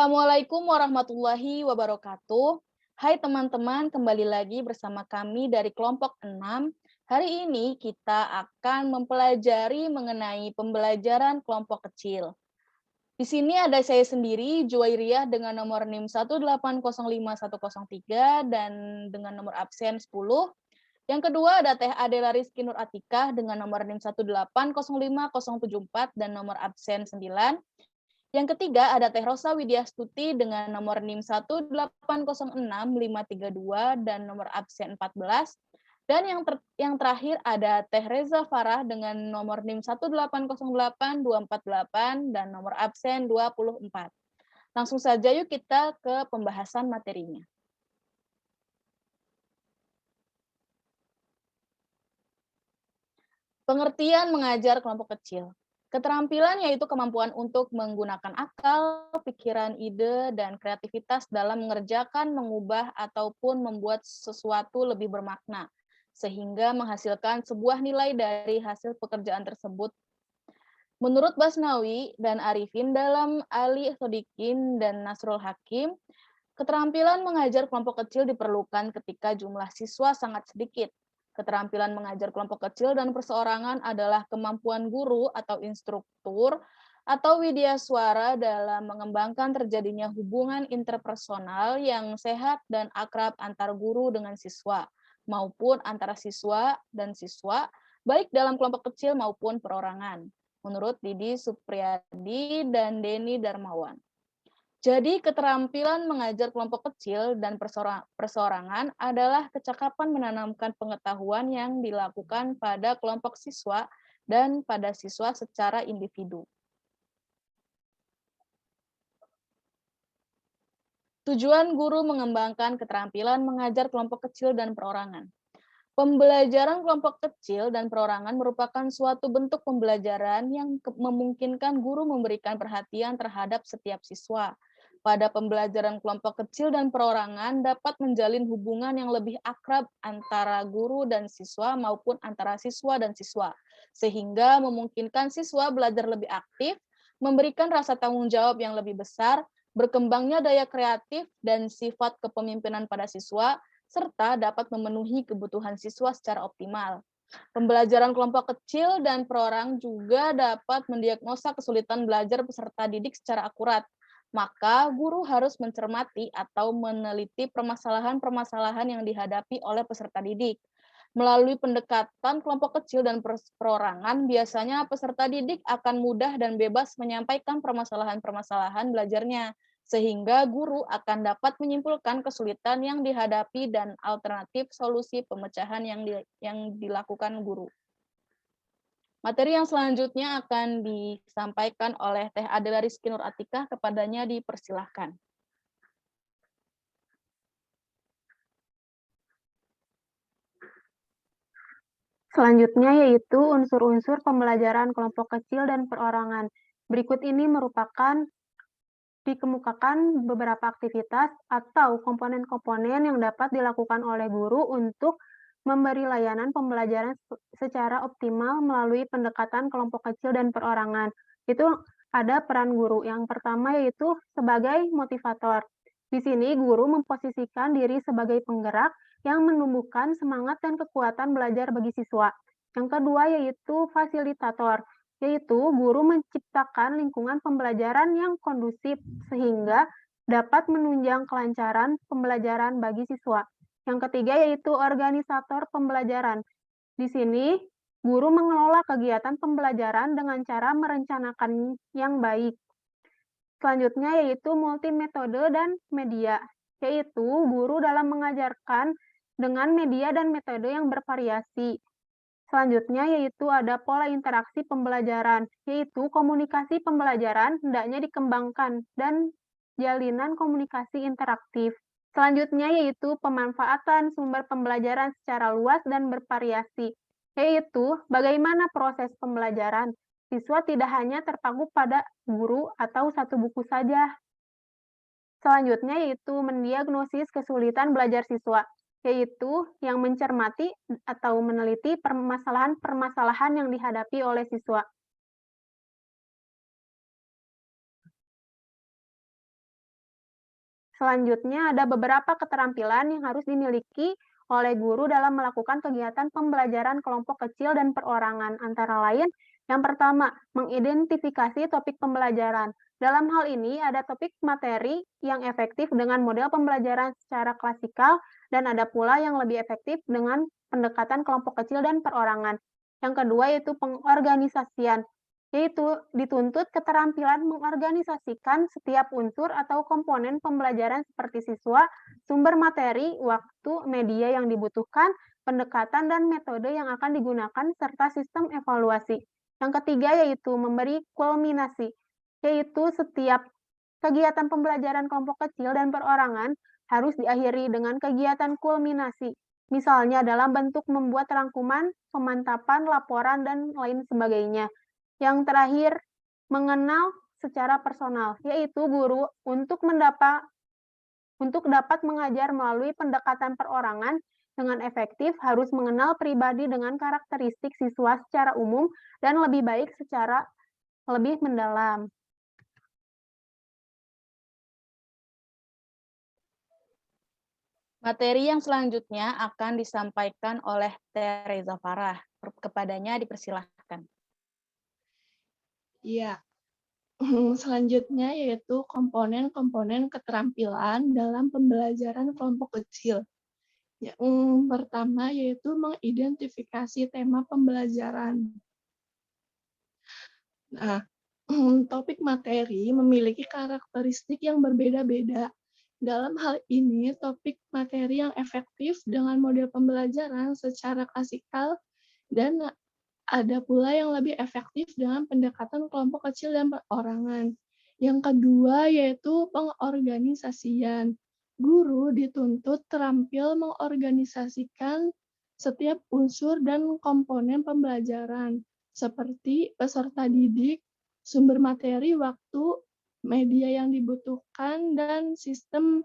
Assalamualaikum warahmatullahi wabarakatuh. Hai teman-teman, kembali lagi bersama kami dari kelompok 6. Hari ini kita akan mempelajari mengenai pembelajaran kelompok kecil. Di sini ada saya sendiri, Juwairiyah dengan nomor NIM 1805103 dan dengan nomor absen 10. Yang kedua ada Teh Adela Rizky Nur Atikah dengan nomor NIM 1805074 dan nomor absen 9. Yang ketiga ada Teh Rosa Widyastuti dengan nomor NIM 1806532 dan nomor absen 14. Dan yang terakhir ada Teh Reza Farah dengan nomor NIM 1808248 dan nomor absen 24. Langsung saja yuk kita ke pembahasan materinya. Pengertian mengajar kelompok kecil. Keterampilan yaitu kemampuan untuk menggunakan akal, pikiran, ide, dan kreativitas dalam mengerjakan, mengubah, ataupun membuat sesuatu lebih bermakna, sehingga menghasilkan sebuah nilai dari hasil pekerjaan tersebut. Menurut Basnawi dan Arifin dalam Ali Sodikin dan Nasrul Hakim, keterampilan mengajar kelompok kecil diperlukan ketika jumlah siswa sangat sedikit. Keterampilan mengajar kelompok kecil dan perseorangan adalah kemampuan guru atau instruktur atau widyaswara dalam mengembangkan terjadinya hubungan interpersonal yang sehat dan akrab antar guru dengan siswa, maupun antara siswa dan siswa, baik dalam kelompok kecil maupun perorangan, menurut Didi Supriyadi dan Denny Darmawan. Jadi, keterampilan mengajar kelompok kecil dan perseorangan adalah kecakapan menanamkan pengetahuan yang dilakukan pada kelompok siswa dan pada siswa secara individu. Tujuan guru mengembangkan keterampilan mengajar kelompok kecil dan perorangan. Pembelajaran kelompok kecil dan perorangan merupakan suatu bentuk pembelajaran yang memungkinkan guru memberikan perhatian terhadap setiap siswa. Pada pembelajaran kelompok kecil dan perorangan dapat menjalin hubungan yang lebih akrab antara guru dan siswa maupun antara siswa dan siswa, sehingga memungkinkan siswa belajar lebih aktif, memberikan rasa tanggung jawab yang lebih besar, berkembangnya daya kreatif dan sifat kepemimpinan pada siswa, serta dapat memenuhi kebutuhan siswa secara optimal. Pembelajaran kelompok kecil dan perorang juga dapat mendiagnosa kesulitan belajar peserta didik secara akurat. Maka, guru harus mencermati atau meneliti permasalahan-permasalahan yang dihadapi oleh peserta didik. Melalui pendekatan kelompok kecil dan perorangan, biasanya peserta didik akan mudah dan bebas menyampaikan permasalahan-permasalahan belajarnya, sehingga guru akan dapat menyimpulkan kesulitan yang dihadapi dan alternatif solusi pemecahan yang dilakukan guru. Materi yang selanjutnya akan disampaikan oleh Teh Adela Rizky Nur Atikah, kepadanya dipersilahkan. Selanjutnya yaitu unsur-unsur pembelajaran kelompok kecil dan perorangan. Berikut ini merupakan dikemukakan beberapa aktivitas atau komponen-komponen yang dapat dilakukan oleh guru untuk memberi layanan pembelajaran secara optimal melalui pendekatan kelompok kecil dan perorangan. Itu ada peran guru. Yang pertama yaitu sebagai motivator. Di sini guru memposisikan diri sebagai penggerak yang menumbuhkan semangat dan kekuatan belajar bagi siswa. Yang kedua yaitu fasilitator, yaitu guru menciptakan lingkungan pembelajaran yang kondusif sehingga dapat menunjang kelancaran pembelajaran bagi siswa. Yang ketiga yaitu organisator pembelajaran. Di sini, guru mengelola kegiatan pembelajaran dengan cara merencanakan yang baik. Selanjutnya yaitu multimetode dan media, yaitu guru dalam mengajarkan dengan media dan metode yang bervariasi. Selanjutnya yaitu ada pola interaksi pembelajaran, yaitu komunikasi pembelajaran hendaknya dikembangkan dan jalinan komunikasi interaktif. Selanjutnya yaitu pemanfaatan sumber pembelajaran secara luas dan bervariasi, yaitu bagaimana proses pembelajaran. Siswa tidak hanya terpaku pada guru atau satu buku saja. Selanjutnya yaitu mendiagnosis kesulitan belajar siswa, yaitu yang mencermati atau meneliti permasalahan-permasalahan yang dihadapi oleh siswa. Selanjutnya ada beberapa keterampilan yang harus dimiliki oleh guru dalam melakukan kegiatan pembelajaran kelompok kecil dan perorangan. Antara lain, yang pertama, mengidentifikasi topik pembelajaran. Dalam hal ini, ada topik materi yang efektif dengan model pembelajaran secara klasikal dan ada pula yang lebih efektif dengan pendekatan kelompok kecil dan perorangan. Yang kedua yaitu pengorganisasian, yaitu dituntut keterampilan mengorganisasikan setiap unsur atau komponen pembelajaran seperti siswa, sumber materi, waktu, media yang dibutuhkan, pendekatan dan metode yang akan digunakan, serta sistem evaluasi. Yang ketiga yaitu memberi kulminasi, yaitu setiap kegiatan pembelajaran kelompok kecil dan perorangan harus diakhiri dengan kegiatan kulminasi, misalnya dalam bentuk membuat rangkuman, pemantapan, laporan, dan lain sebagainya. Yang terakhir, mengenal secara personal, yaitu guru untuk dapat mengajar melalui pendekatan perorangan dengan efektif harus mengenal pribadi dengan karakteristik siswa secara umum dan lebih baik secara lebih mendalam. Materi yang selanjutnya akan disampaikan oleh Teresa Farah. Kepadanya dipersilahkan. Iya. Selanjutnya yaitu komponen-komponen keterampilan dalam pembelajaran kelompok kecil. Yang pertama yaitu mengidentifikasi tema pembelajaran. Nah, topik materi memiliki karakteristik yang berbeda-beda. Dalam hal ini, topik materi yang efektif dengan model pembelajaran secara klasikal dan ada pula yang lebih efektif dengan pendekatan kelompok kecil dan perorangan. Yang kedua yaitu pengorganisasian. Guru dituntut terampil mengorganisasikan setiap unsur dan komponen pembelajaran, seperti peserta didik, sumber materi, waktu, media yang dibutuhkan, dan sistem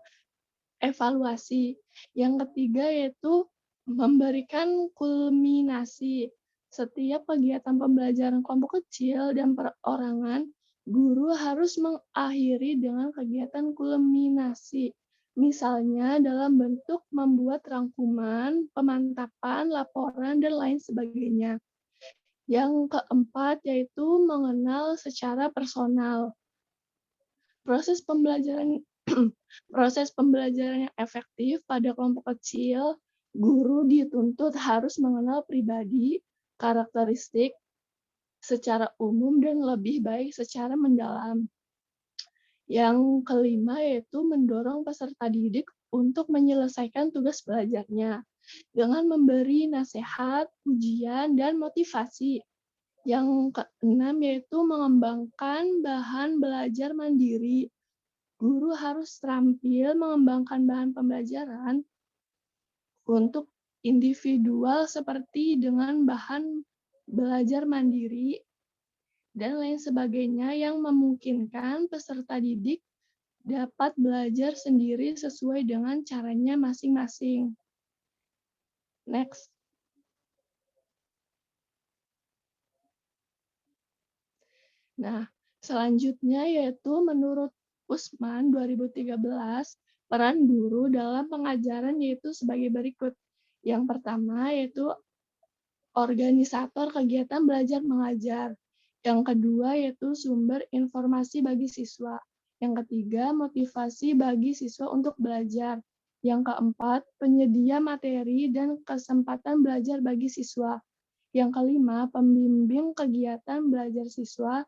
evaluasi. Yang ketiga yaitu memberikan kulminasi. Setiap kegiatan pembelajaran kelompok kecil dan perorangan, guru harus mengakhiri dengan kegiatan kulminasi. Misalnya dalam bentuk membuat rangkuman, pemantapan, laporan, dan lain sebagainya. Yang keempat yaitu mengenal secara personal. Proses pembelajaran yang efektif pada kelompok kecil, guru dituntut harus mengenal pribadi, karakteristik secara umum dan lebih baik secara mendalam. Yang kelima yaitu mendorong peserta didik untuk menyelesaikan tugas belajarnya dengan memberi nasihat, ujian, dan motivasi. Yang keenam yaitu mengembangkan bahan belajar mandiri. Guru harus terampil mengembangkan bahan pembelajaran untuk individual seperti dengan bahan belajar mandiri dan lain sebagainya yang memungkinkan peserta didik dapat belajar sendiri sesuai dengan caranya masing-masing. Next. Nah, selanjutnya yaitu menurut Usman 2013, peran guru dalam pengajaran yaitu sebagai berikut. Yang pertama yaitu organisator kegiatan belajar mengajar. Yang kedua yaitu sumber informasi bagi siswa. Yang ketiga motivasi bagi siswa untuk belajar. Yang keempat penyedia materi dan kesempatan belajar bagi siswa. Yang kelima pembimbing kegiatan belajar siswa.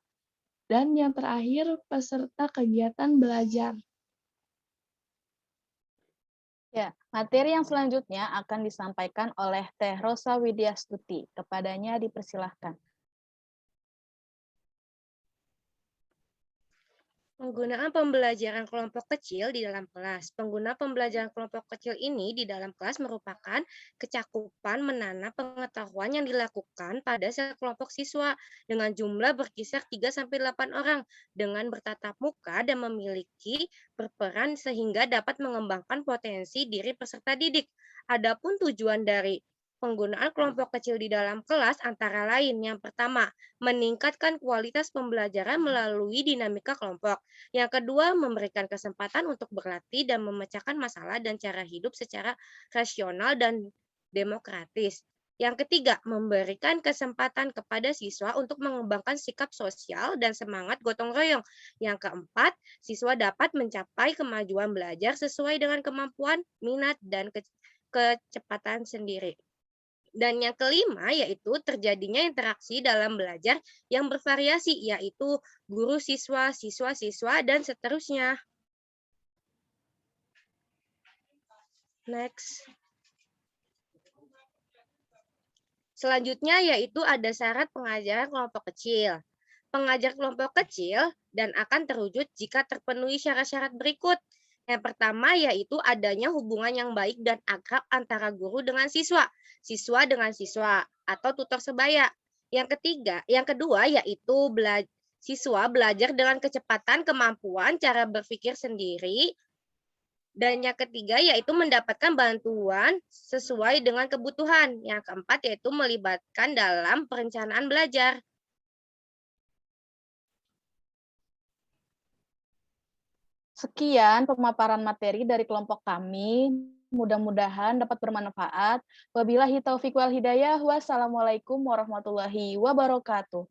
Dan yang terakhir peserta kegiatan belajar. Ya, materi yang selanjutnya akan disampaikan oleh Teh Rosa Widyastuti. Kepadanya dipersilahkan. Penggunaan pembelajaran kelompok kecil di dalam kelas. Pengguna pembelajaran kelompok kecil ini di dalam kelas merupakan kecakupan menanam pengetahuan yang dilakukan pada sekelompok siswa dengan jumlah berkisar 3-8 orang dengan bertatap muka dan memiliki berperan sehingga dapat mengembangkan potensi diri peserta didik. Adapun tujuan dari Penggunaan kelompok kecil di dalam kelas antara lain yang pertama, meningkatkan kualitas pembelajaran melalui dinamika kelompok. Yang kedua, memberikan kesempatan untuk berlatih dan memecahkan masalah dan cara hidup secara rasional dan demokratis. Yang ketiga, memberikan kesempatan kepada siswa untuk mengembangkan sikap sosial dan semangat gotong royong. Yang keempat, siswa dapat mencapai kemajuan belajar sesuai dengan kemampuan, minat, dan kecepatan sendiri. Dan yang kelima yaitu terjadinya interaksi dalam belajar yang bervariasi, yaitu guru siswa, siswa-siswa, dan seterusnya. Next. Selanjutnya yaitu ada syarat pengajaran kelompok kecil. Pengajar kelompok kecil dan akan terwujud jika terpenuhi syarat-syarat berikut. Yang pertama yaitu adanya hubungan yang baik dan akrab antara guru dengan siswa, siswa dengan siswa, atau tutor sebaya. Yang kedua yaitu siswa belajar dengan kecepatan, kemampuan, cara berpikir sendiri. Dan yang ketiga yaitu mendapatkan bantuan sesuai dengan kebutuhan. Yang keempat yaitu melibatkan dalam perencanaan belajar. Sekian pemaparan materi dari kelompok kami. Mudah-mudahan dapat bermanfaat. Wabillahi taufiq wal hidayah. Wassalamualaikum warahmatullahi wabarakatuh.